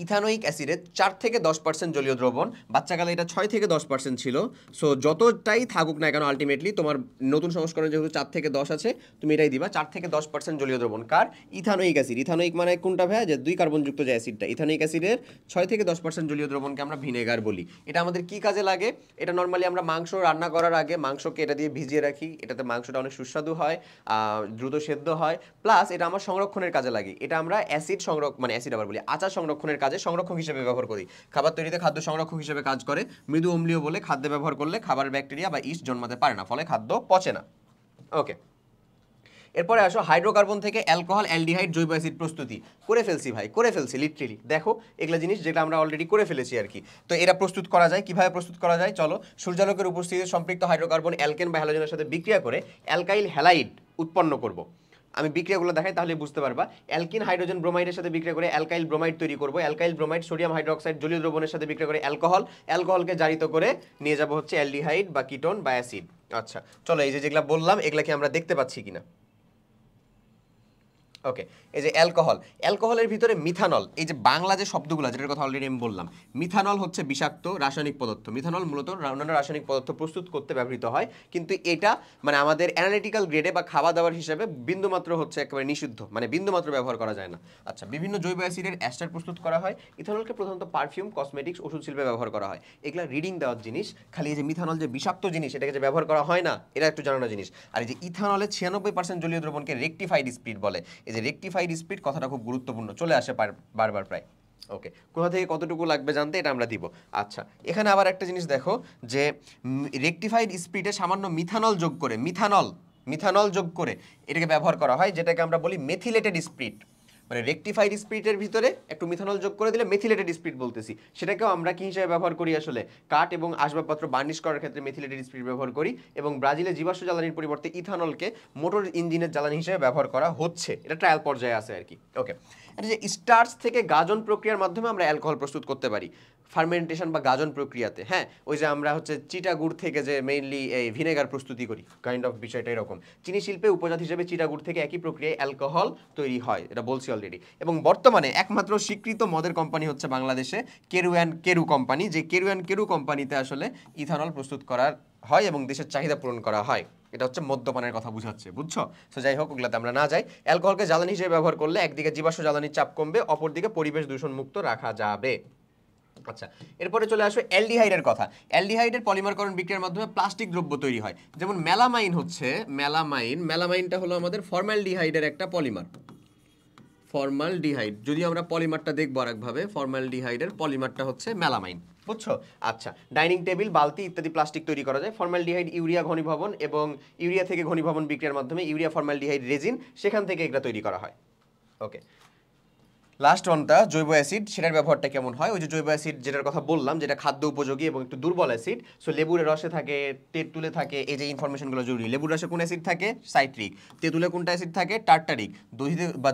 ইথানোয়িক অ্যাসিডের 4 থেকে 10% জলীয় দ্রবণ। বাচ্চাকালে এটা 6 থেকে 10% ছিল। সো যতটাই থাকুক না কেন আলটিমেটলি তোমার নতুন সংস্করণে যেহেতু 4 থেকে 10 আছে, তুমি এটাই দিবা। 4 থেকে 10% জলীয় দ্রবণ কার? Ethanoic acid. ইথানোয়িক মানে কোনটা ভাইয়া? যে 2 কার্বনযুক্ত যে অ্যাসিডটা, ইথানোয়িক অ্যাসিডের 6 থেকে 10% জলীয় দ্রবণকে আমরা ভিনেগার বলি। এটা আমাদের কি কাজে লাগে? এটা নর্মালি আমরা মাংস রান্না করার আগে মাংসকে এটা দিয়ে ভিজিয়ে রাখি, এটাতে মাংসটা অনেক সুস্বাদু হয়, দ্রুত সেদ্ধ হয়, প্লাস এটা আমার সংরক্ষণের কাজে লাগে। এটা আমরা অ্যাসিড মানে অ্যাসিড আবার বলি, আচার সংরক্ষণের কাজে সংরক্ষক হিসেবে ব্যবহার করি। খাবার তৈরিতে খাদ্য সংরক্ষক হিসেবে কাজ করে। মৃদু অম্লীয় বলে খাদ্যে ব্যবহার করলে খাবারের ব্যাকটেরিয়া বা ইস্ট জন্মাতে পারে না, ফলে খাদ্য পচে না। ওকে, এরপরে আসো হাইড্রোকার্বন থেকে অ্যালকোহল অ্যালডিহাইড জৈব অ্যাসিড প্রস্তুতি। করে ফেলছি ভাই, করে ফেলছি লিটারেলি। দেখো এগুলা জিনিস যেটা আমরা অলরেডি করে ফেলেছি আর কি। তো এরা প্রস্তুত করা যায় কিভাবে? প্রস্তুত করা যায় চলো। সূর্যালোকের উপস্থিতিতে সম্পৃক্ত হাইড্রোকার্বন অ্যালকেন বা হ্যালোজেনের সাথে বিক্রিয়া করে অ্যালকাইল হ্যালাইড উৎপন্ন করব। আমি বিক্রিয়াগুলো দেখাই তাহলে বুঝতে পারবা। অ্যালকিন হাইড্রোজেন ব্রোমাইডের সাথে বিক্রিয়া করে অ্যালকাইল ব্রোমাইড তৈরি করব। অ্যালকাইল ব্রোমাইড সোডিয়াম হাইড্রোক্সাইড জলীয় দ্রবণের সাথে বিক্রিয়া করে অ্যালকোহল। অ্যালকোহলকে জারিত করে নিয়ে যাব হচ্ছে অ্যালডিহাইড বা কিটোন বা অ্যাসিড। আচ্ছা চলো, এই যে যেগুলা বললাম এগুলা কি আমরা দেখতে পাচ্ছি কিনা? ওকে, এই যে অ্যালকোহল, অ্যালকোহলের ভিতরে মিথানল, এই যে বাংলা যে শব্দগুলো যেটার কথা অলরেডি আমি বললাম, মিথানল হচ্ছে বিষাক্ত রাসায়নিক পদার্থ। মিথানল মূলত অন্যান্য রাসায়নিক পদার্থ প্রস্তুত করতে ব্যবহৃত হয়, কিন্তু এটা মানে আমাদের অ্যানালিটিক্যাল গ্রেডে বা খাওয়া দাওয়ার হিসেবে বিন্দুমাত্র হচ্ছে একেবারে নিষিদ্ধ, মানে বিন্দুমাত্র ব্যবহার করা যায় না। আচ্ছা, বিভিন্ন জৈব অ্যাসিডের অ্যাস্টার প্রস্তুত করা হয়। ইথানলকে প্রধানত পারফিউম, কসমেটিক্স, ওষুধ শিল্পে ব্যবহার করা হয়। এগুলা রিডিং দেওয়ার জিনিস, খালি এই যে মিথানল যে বিষাক্ত জিনিস এটাকে যে ব্যবহার করা হয় না, এটা একটু জানানো জিনিস। আর এই যে ইথানলের 96% জলীয় দ্রবণকে রেকটিফাইড স্পিরিট বলে। এই যে রেকটিফাইড স্পিড কথাটা খুব গুরুত্বপূর্ণ, চলে আসে বারবার প্রায়। ওকে, কোথা থেকে কতটুকু লাগবে জানতে এটা আমরা দিব। আচ্ছা, এখানে আবার একটা জিনিস দেখো যে রেকটিফাইড স্পিডে সামান্য মিথানল যোগ করে, মিথানল যোগ করে এটাকে ব্যবহার করা হয়, যেটাকে আমরা বলি মেথিলেটেড স্পিরিট। মানে রেকটিফাইড স্পিরিটের ভিতরে একটু মিথানল যোগ করে দিলে মেথিলেটেড স্পিরিট বলতেছি। সেটাকেও আমরা কি হিসেবে ব্যবহার করি? আসলে কাঠ এবং আসবাবপত্র বার্নিশ করার ক্ষেত্রে মেথিলেটেড স্পিরিট ব্যবহার করি। এবং ব্রাজিলে জীবাশ্ম জ্বালানির পরিবর্তে ইথানলকে মোটর ইঞ্জিনের জ্বালানি হিসেবে ব্যবহার করা হচ্ছে। এটা ট্রায়াল পর্যায়ে আছে আর কি। ওকে, এটা যে স্টার্চ থেকে গাজন প্রক্রিয়ার মাধ্যমে আমরা অ্যালকোহল প্রস্তুত করতে পারি, ফার্মেন্টেশন বা গাজন প্রক্রিয়াতে। হ্যাঁ, ওই যে আমরা হচ্ছে চিটা গুড় থেকে যে মেইনলি এই ভিনেগার প্রস্তুতি করি, কাইন্ড অফ বিষয়টা এরকম। চিনি শিল্পে উপজাত হিসেবে চিটা গুড় থেকে একই প্রক্রিয়ায় অ্যালকোহল তৈরি হয়, এটা বলছি অলরেডি। এবং বর্তমানে একমাত্র স্বীকৃত মদের কোম্পানি হচ্ছে বাংলাদেশে কেরু কোম্পানি, যে কেরু কোম্পানিতে আসলে ইথানল প্রস্তুত করার হয় এবং দেশের চাহিদা পূরণ করা হয়। এটা হচ্ছে মদ্যপানের কথা বুঝাচ্ছে, বুঝছো? তো যাই হোক, ওগুলাতে আমরা না যাই। অ্যালকোহলকে জ্বালানি হিসেবে ব্যবহার করলে একদিকে জীবাশ্ম জ্বালানির চাপ কমবে, অপরদিকে পরিবেশ দূষণ মুক্ত রাখা যাবে। আচ্ছা, এরপরে চলে আসো অ্যালডিহাইডের কথা। অ্যালডিহাইডের পলিমারকরণ বিক্রিয়ার মাধ্যমে প্লাস্টিক দ্রব্য তৈরি হয়। যেমন মেলামাইন হচ্ছে মেলামাইনটা হলো আমাদের ফর্মালডিহাইডের একটা পলিমার। ফর্মালডিহাইড, যদি আমরা পলিমারটা দেখবো আরেকভাবে, ফর্মালডিহাইডের পলিমারটা হচ্ছে মেলামাইন, বুঝছো? আচ্ছা, ডাইনিং টেবিল, বালতি ইত্যাদি প্লাস্টিক তৈরি করা যায়। ফর্মালডিহাইড ইউরিয়া ঘনীভবন এবং ইউরিয়া থেকে ঘনীভবন বিক্রিয়ার মাধ্যমে ইউরিয়া ফর্মালডিহাইড রেজিন, সেখান থেকে এগুলো তৈরি করা হয়। ওকে, লাস্ট ওয়ানটা জৈব অ্যাসিড, সেটার ব্যবহারটা কেমন হয়? ওই যে জৈব অ্যাসিড যেটার কথা বললাম, যেটা খাদ্য উপযোগী এবং একটু দুর্বল অ্যাসিড। সো লেবুর রসে থাকে, তেঁতুলে থাকে, এই যে ইনফরমেশনগুলো জরুরি। লেবুর রসে কোন অ্যাসিড থাকে? সাইট্রিক। তেঁতুলে কোনটা অ্যাসিড থাকে? টার্টারিক। দধিতে বা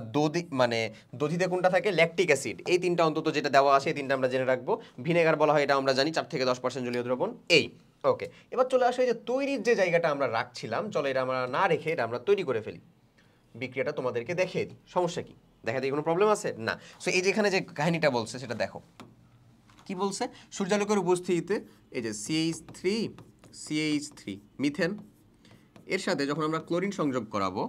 দধিতে কোনটা থাকে? Lactic acid. এই তিনটা অন্তত যেটা দেওয়া আছে এই তিনটা আমরা জেনে রাখবো। ভিনেগার বলা হয়, এটা আমরা জানি, 4 থেকে 10% জলীয় দ্রবণ। এই ওকে, এবার চলে আসে যে তৈরির যে জায়গাটা আমরা রাখছিলাম, চলো এটা আমরা না রেখে এটা আমরা তৈরি করে ফেলি। বিক্রিয়াটা তোমাদেরকে দেখিয়ে দিই, সমস্যা কি? দেখাতে কোনো প্রবলেম আছে না? সো এই যে এখানে যে কাহিনীটা বলছে সেটা দেখো কি বলছে। সূর্যালোকের উপস্থিতিতে এই যে CH3 মিথেন এর সাথে যখন আমরা ক্লোরিন সংযোগ করাবো,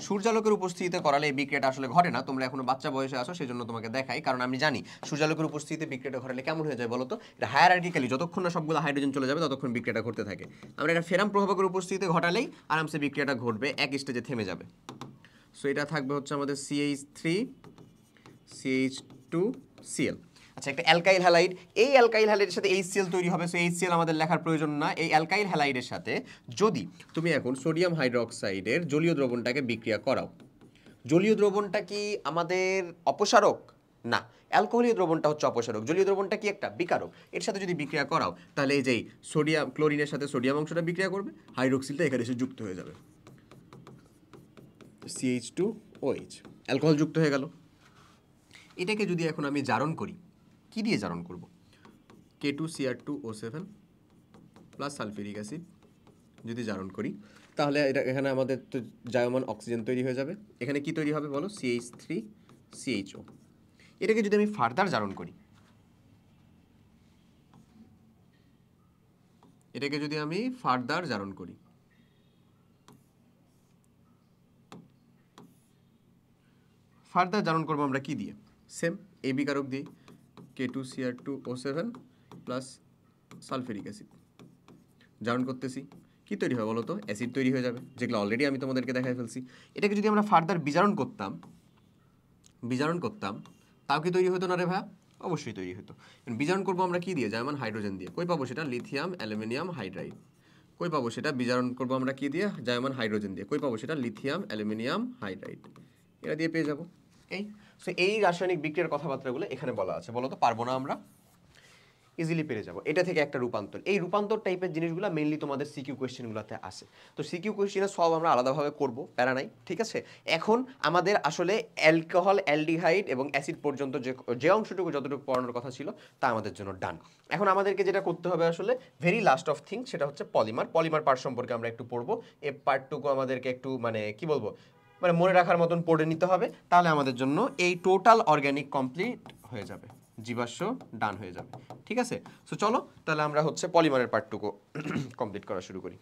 সূর্যালোকের উপস্থিতিতে করালে এই বিক্রিয়াটা আসলে ঘটে না। তোমরা এখনো বাচ্চা বয়সে আসো, সেই জন্য তোমাকে দেখাই, কারণ আমি জানি সূর্যালোকের উপস্থিতিতে বিক্রিয়াটা ঘটালে কেমন হয়ে যায় বলো তো। এটা হায়ারার্কিক্যালি যতক্ষণ না সবগুলো হাইড্রোজেন চলে যাবে ততক্ষণ বিক্রিয়াটা ঘটতে থাকে। আমরা এটা ফেরাম প্রভাবকের উপস্থিতিতে ঘটালেই আরামসে বিক্রিয়াটা ঘটবে, এক স্টেজে থেমে যাবে। সো এটা থাকবে হচ্ছে আমাদের CH3CH2Cl। আচ্ছা, একটা অ্যালকাইল হ্যালাইড, এই অ্যালকাইল হ্যালাইডের সাথে HCl তৈরি হবে। সো HCl আমাদের লেখার প্রয়োজন না। এই অ্যালকাইল হ্যালাইডের সাথে যদি তুমি এখন সোডিয়াম হাইড্রোক্সাইডের জলীয় দ্রবণটাকে বিক্রিয়া করাও, জলীয় দ্রবণটা কি আমাদের অপসারক? না, অ্যালকোহলীয় দ্রবণটা হচ্ছে অপসারক। জলীয় দ্রবণটা কি একটা বিকারক। এর সাথে যদি বিক্রিয়া করাও তাহলে এই যে সোডিয়াম, ক্লোরিনের সাথে সোডিয়াম অংশটা বিক্রিয়া করবে, হাইড্রোক্সিলটা এখানে এসে যুক্ত হয়ে যাবে। CH2OH, অ্যালকোহল যুক্ত হয়ে গেল। এটাকে যদি এখন আমি জারণ করি, কি দিয়ে জারণ করব? K2Cr2O7 প্লাস সালফিউরিক অ্যাসিড যদি জারণ করি, তাহলে এটা এখানে আমাদের তো জায়মান অক্সিজেন তৈরি হয়ে যাবে। এখানে কি তৈরি হবে বলো? CH3CHO। এটাকে যদি আমি ফার্দার জারণ করি, ফার্দার জারণ করবো আমরা কি দিয়ে? সেম এই বিকারক দিয়ে, K2Cr2O7 প্লাস সালফিউরিক অ্যাসিড জারণ করতেছি। কি তৈরি হয় বলো তো? অ্যাসিড তৈরি হয়ে যাবে, যেগুলো অলরেডি আমি তোমাদেরকে দেখাই ফেলছি। এটাকে যদি আমরা ফার্দার বিজারণ করতাম, তাও কি তৈরি হতো না রে ভাইয়া? অবশ্যই তৈরি হতো। বিজারণ করবো আমরা কি দিয়ে? যেমন হাইড্রোজেন দিয়ে। কই পাবো সেটা? Lithium aluminium hydride. কই পাবো সেটা? বিজারণ করবো আমরা কি দিয়ে? যেমন হাইড্রোজেন দিয়ে। কই পাবো সেটা? Lithium aluminium hydride. এটা দিয়ে পেয়ে যাবো। এই রাসায়নিক বিক্রিয়ার কথাবার্তাগুলো এখানে বলা আছে। বলো তো পারবো না আমরা? ইজিলি পেরে যাবো। এটা থেকে একটা রূপান্তর, এই রূপান্তর টাইপের জিনিসগুলো মেইনলি তোমাদের সিকিউ কোয়েশ্চেনগুলোতে আসে। তো সিকিউ কোয়েশ্চেনে সব আমরা আলাদাভাবে করব, প্যারা নাই, ঠিক আছে? এখন আমাদের আসলে অ্যালকোহল, অ্যালডিহাইড এবং অ্যাসিড পর্যন্ত যে অংশটুকু যতটুকু পড়ানোর কথা ছিল তা আমাদের জন্য ডান। এখন আমাদেরকে যেটা করতে হবে আসলে ভেরি লাস্ট অফ থিং, সেটা হচ্ছে পলিমার পার্ট সম্পর্কে আমরা একটু পড়বো। এই পার্টটুকু আমাদেরকে একটু মানে কি বলবো, মানে মনে রাখার মতন পড়ে নিতে হবে। তাহলে আমাদের জন্য এই টোটাল অর্গ্যানিক কমপ্লিট হয়ে যাবে, জীবাশ্ম ডান হয়ে যাবে, ঠিক আছে? সো চলো তাহলে আমরা হচ্ছে পলিমারের পার্টটুকু কমপ্লিট করা শুরু করি।